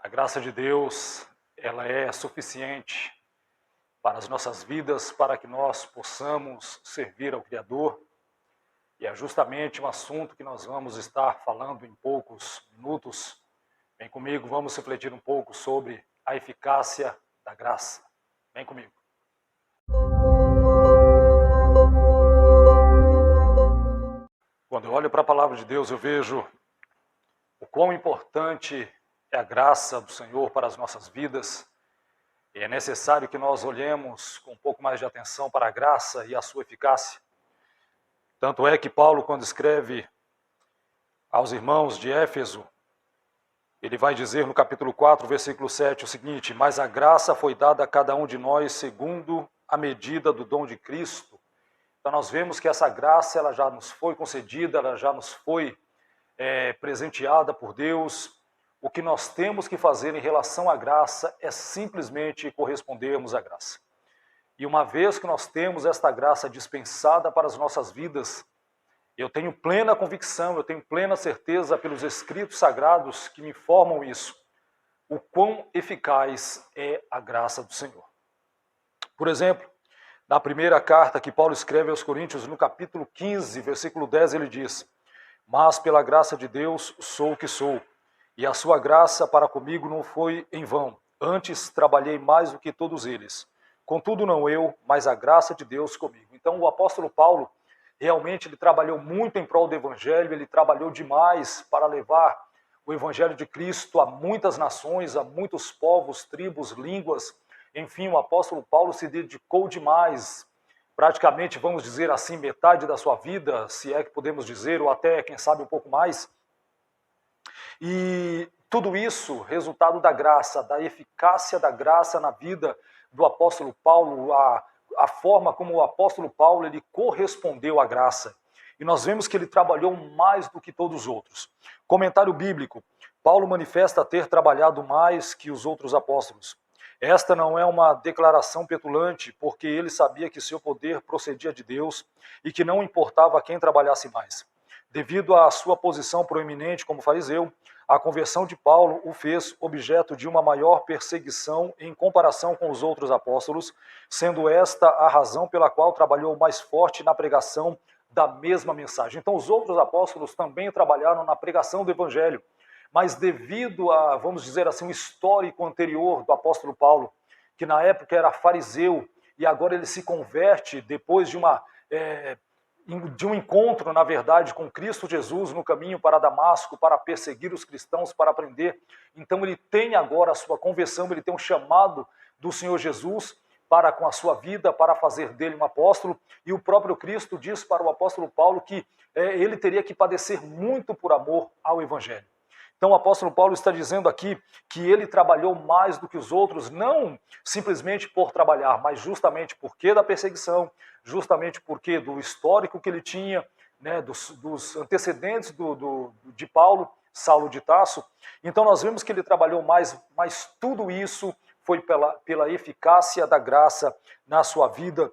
A graça de Deus, ela é suficiente para as nossas vidas, para que nós possamos servir ao Criador. E é justamente um assunto que nós vamos estar falando em poucos minutos. Vem comigo, vamos refletir um pouco sobre a eficácia da graça. Vem comigo. Quando eu olho para a palavra de Deus, eu vejo o quão importante é a graça do Senhor para as nossas vidas. E é necessário que nós olhemos com um pouco mais de atenção para a graça e a sua eficácia. Tanto é que Paulo, quando escreve aos irmãos de Éfeso, ele vai dizer no capítulo 4, versículo 7, o seguinte: mas a graça foi dada a cada um de nós segundo a medida do dom de Cristo. Então nós vemos que essa graça ela já nos foi concedida, ela já nos foi presenteada por Deus. O que nós temos que fazer em relação à graça é simplesmente correspondermos à graça. E uma vez que nós temos esta graça dispensada para as nossas vidas, eu tenho plena convicção, eu tenho plena certeza pelos escritos sagrados que me informam isso, o quão eficaz é a graça do Senhor. Por exemplo, na primeira carta que Paulo escreve aos Coríntios, no capítulo 15, versículo 10, ele diz: mas pela graça de Deus sou o que sou, e a sua graça para comigo não foi em vão. Antes trabalhei mais do que todos eles. Contudo, não eu, mas a graça de Deus comigo. Então, o apóstolo Paulo, realmente, ele trabalhou muito em prol do Evangelho, ele trabalhou demais para levar o Evangelho de Cristo a muitas nações, a muitos povos, tribos, línguas. Enfim, o apóstolo Paulo se dedicou demais, praticamente, vamos dizer assim, metade da sua vida, se é que podemos dizer, ou até, quem sabe, um pouco mais. E tudo isso, resultado da graça, da eficácia da graça na vida do apóstolo Paulo, a forma como o apóstolo Paulo ele correspondeu à graça. E nós vemos que ele trabalhou mais do que todos os outros. Comentário bíblico: Paulo manifesta ter trabalhado mais que os outros apóstolos. Esta não é uma declaração petulante, porque ele sabia que seu poder procedia de Deus e que não importava quem trabalhasse mais. Devido à sua posição proeminente como fariseu, a conversão de Paulo o fez objeto de uma maior perseguição em comparação com os outros apóstolos, sendo esta a razão pela qual trabalhou mais forte na pregação da mesma mensagem. Então, os outros apóstolos também trabalharam na pregação do Evangelho, mas devido a, vamos dizer assim, um histórico anterior do apóstolo Paulo, que na época era fariseu, e agora ele se converte depois de um encontro, na verdade, com Cristo Jesus no caminho para Damasco, para perseguir os cristãos, para prender. Então ele tem agora a sua conversão, ele tem um chamado do Senhor Jesus para com a sua vida, para fazer dele um apóstolo, e o próprio Cristo diz para o apóstolo Paulo que ele teria que padecer muito por amor ao Evangelho. Então o apóstolo Paulo está dizendo aqui que ele trabalhou mais do que os outros, não simplesmente por trabalhar, mas justamente porque da perseguição, justamente porque do histórico que ele tinha, né, dos antecedentes de Paulo, Saulo de Tarso. Então nós vemos que ele trabalhou mais, mas tudo isso foi pela eficácia da graça na sua vida,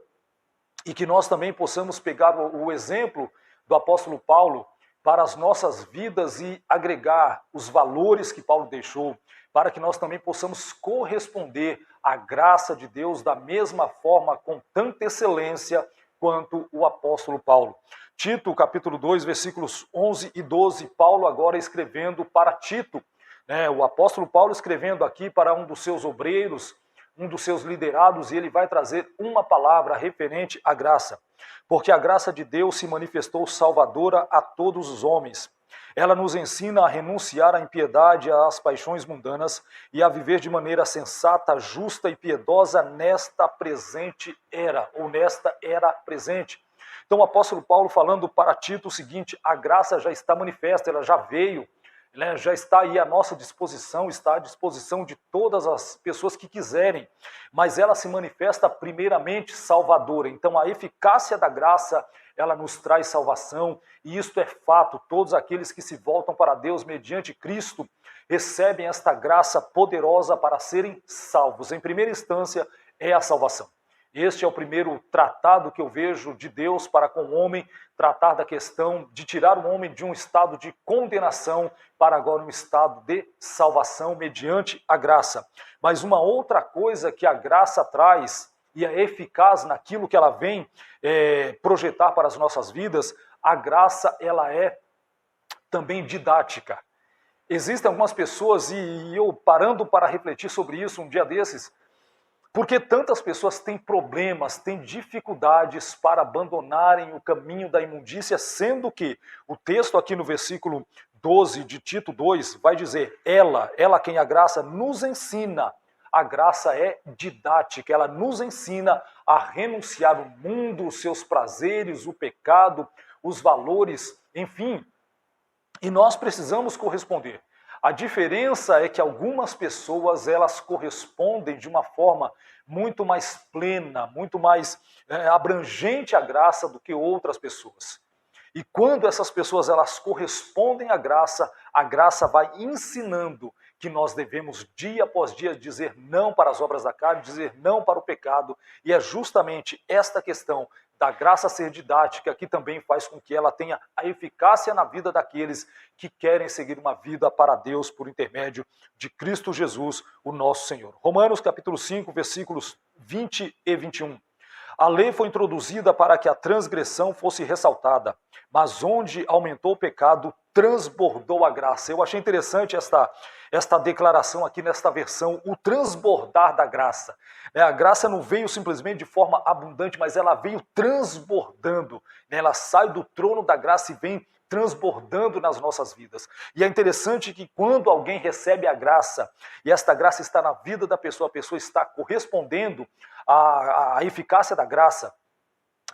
e que nós também possamos pegar o exemplo do apóstolo Paulo para as nossas vidas e agregar os valores que Paulo deixou, para que nós também possamos corresponder à graça de Deus da mesma forma, com tanta excelência, quanto o apóstolo Paulo. Tito, capítulo 2, versículos 11 e 12, Paulo agora escrevendo para Tito, né, o apóstolo Paulo escrevendo aqui para um dos seus obreiros, um dos seus liderados, e ele vai trazer uma palavra referente à graça. Porque a graça de Deus se manifestou salvadora a todos os homens. Ela nos ensina a renunciar à impiedade e às paixões mundanas e a viver de maneira sensata, justa e piedosa nesta presente era, ou nesta era presente. Então o apóstolo Paulo falando para Tito o seguinte: a graça já está manifesta, ela já veio, né, já está aí à nossa disposição, está à disposição de todas as pessoas que quiserem, mas ela se manifesta primeiramente salvadora. Então a eficácia da graça, ela nos traz salvação, e isto é fato. Todos aqueles que se voltam para Deus mediante Cristo recebem esta graça poderosa para serem salvos. Em primeira instância é a salvação. Este é o primeiro tratado que eu vejo de Deus para com o homem, tratar da questão de tirar o homem de um estado de condenação para agora um estado de salvação mediante a graça. Mas uma outra coisa que a graça traz e é eficaz naquilo que ela vem projetar para as nossas vidas, a graça ela é também didática. Existem algumas pessoas, e eu parando para refletir sobre isso um dia desses, porque tantas pessoas têm problemas, têm dificuldades para abandonarem o caminho da imundícia, sendo que o texto aqui no versículo 12 de Tito 2 vai dizer, ela quem a graça nos ensina, a graça é didática, ela nos ensina a renunciar o mundo, os seus prazeres, o pecado, os valores, enfim, e nós precisamos corresponder. A diferença é que algumas pessoas elas correspondem de uma forma muito mais plena, muito mais abrangente à graça do que outras pessoas. E quando essas pessoas elas correspondem à graça, a graça vai ensinando que nós devemos dia após dia dizer não para as obras da carne, dizer não para o pecado, e é justamente esta questão da graça ser didática que também faz com que ela tenha a eficácia na vida daqueles que querem seguir uma vida para Deus por intermédio de Cristo Jesus, o nosso Senhor. Romanos capítulo 5, versículos 20 e 21. A lei foi introduzida para que a transgressão fosse ressaltada, mas onde aumentou o pecado, transbordou a graça. Eu achei interessante esta declaração aqui nesta versão, o transbordar da graça. A graça não veio simplesmente de forma abundante, mas ela veio transbordando. Ela sai do trono da graça e vem transbordando nas nossas vidas. E é interessante que quando alguém recebe a graça, e esta graça está na vida da pessoa, a pessoa está correspondendo à eficácia da graça,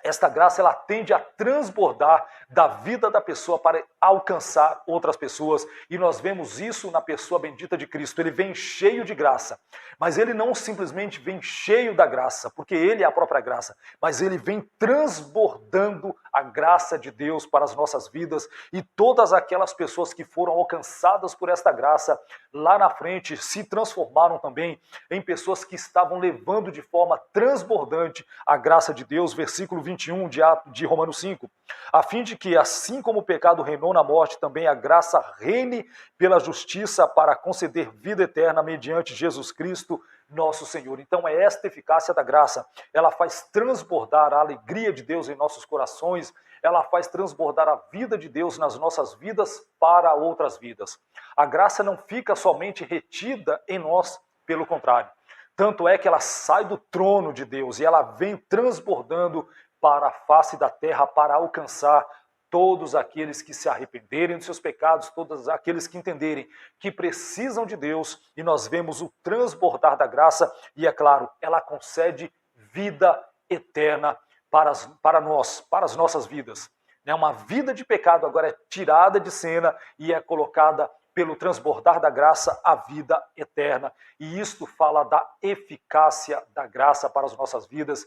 esta graça ela tende a transbordar da vida da pessoa para alcançar outras pessoas. E nós vemos isso na pessoa bendita de Cristo. Ele vem cheio de graça. Mas ele não simplesmente vem cheio da graça, porque ele é a própria graça. Mas ele vem transbordando a graça de Deus para as nossas vidas. E todas aquelas pessoas que foram alcançadas por esta graça, lá na frente, se transformaram também em pessoas que estavam levando de forma transbordante a graça de Deus. Versículo 21 de Romanos 5, a fim de que, assim como o pecado reinou na morte, também a graça reine pela justiça para conceder vida eterna mediante Jesus Cristo, nosso Senhor. Então é esta eficácia da graça, ela faz transbordar a alegria de Deus em nossos corações, ela faz transbordar a vida de Deus nas nossas vidas para outras vidas. A graça não fica somente retida em nós, pelo contrário. Tanto é que ela sai do trono de Deus e ela vem transbordando para a face da terra, para alcançar todos aqueles que se arrependerem dos seus pecados, todos aqueles que entenderem que precisam de Deus, e nós vemos o transbordar da graça, e é claro, ela concede vida eterna para nós, para as nossas vidas. Uma vida de pecado agora é tirada de cena e é colocada pelo transbordar da graça a vida eterna, e isto fala da eficácia da graça para as nossas vidas,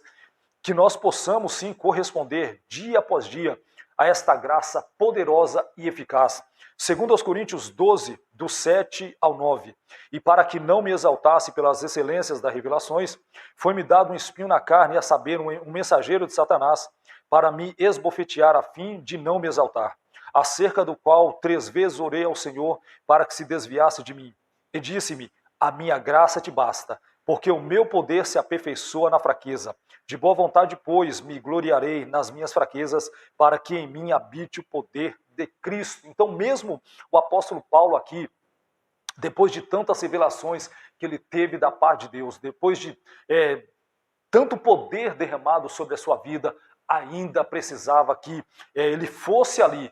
que nós possamos sim corresponder dia após dia a esta graça poderosa e eficaz. Segundo aos Coríntios 12, do 7 ao 9, e para que não me exaltasse pelas excelências das revelações, foi-me dado um espinho na carne, a saber, um mensageiro de Satanás, para me esbofetear a fim de não me exaltar, acerca do qual 3 vezes orei ao Senhor para que se desviasse de mim. E disse-me, a minha graça te basta, porque o meu poder se aperfeiçoa na fraqueza. De boa vontade, pois, me gloriarei nas minhas fraquezas, para que em mim habite o poder de Cristo. Então, mesmo o apóstolo Paulo aqui, depois de tantas revelações que ele teve da parte de Deus, depois de tanto poder derramado sobre a sua vida, ainda precisava que ele fosse ali,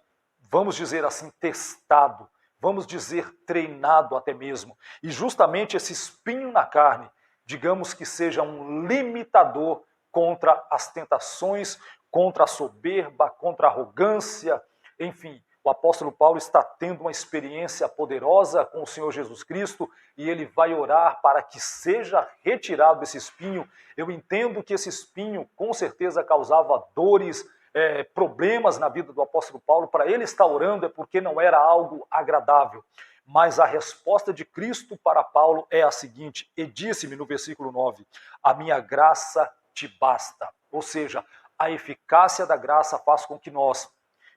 vamos dizer assim, testado, vamos dizer treinado até mesmo. E justamente esse espinho na carne, digamos que seja um limitador contra as tentações, contra a soberba, contra a arrogância, enfim. O apóstolo Paulo está tendo uma experiência poderosa com o Senhor Jesus Cristo e ele vai orar para que seja retirado esse espinho. Eu entendo que esse espinho com certeza causava dores, problemas na vida do apóstolo Paulo. Para ele estar orando é porque não era algo agradável. Mas a resposta de Cristo para Paulo é a seguinte, e disse-me no versículo 9, a minha graça te basta. Ou seja, a eficácia da graça faz com que nós,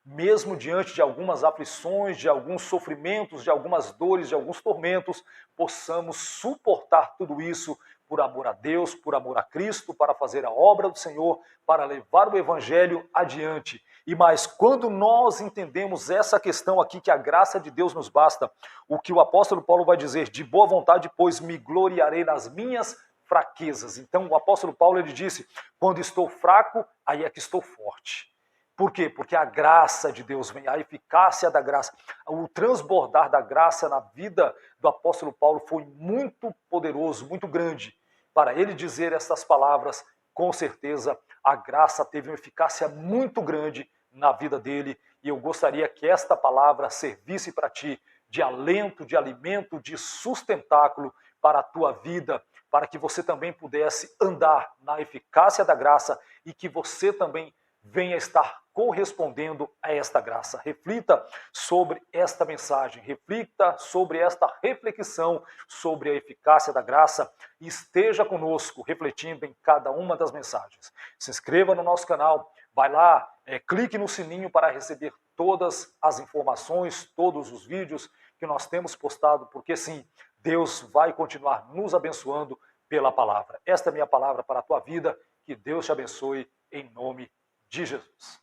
mesmo diante de algumas aflições, de alguns sofrimentos, de algumas dores, de alguns tormentos, possamos suportar tudo isso por amor a Deus, por amor a Cristo, para fazer a obra do Senhor, para levar o Evangelho adiante. E mais, quando nós entendemos essa questão aqui, que a graça de Deus nos basta, o que o apóstolo Paulo vai dizer, de boa vontade, pois me gloriarei nas minhas fraquezas. Então o apóstolo Paulo, ele disse, quando estou fraco, aí é que estou forte. Por quê? Porque a graça de Deus vem, a eficácia da graça, o transbordar da graça na vida do apóstolo Paulo foi muito poderoso, muito grande. Para ele dizer essas palavras, com certeza a graça teve uma eficácia muito grande na vida dele, e eu gostaria que esta palavra servisse para ti de alento, de alimento, de sustentáculo para a tua vida, para que você também pudesse andar na eficácia da graça e que você também venha estar correspondendo a esta graça. Reflita sobre esta mensagem, reflita sobre esta reflexão sobre a eficácia da graça e esteja conosco refletindo em cada uma das mensagens. Se inscreva no nosso canal, vai lá, clique no sininho para receber todas as informações, todos os vídeos que nós temos postado, porque sim, Deus vai continuar nos abençoando pela palavra. Esta é a minha palavra para a tua vida, que Deus te abençoe em nome de Jesus.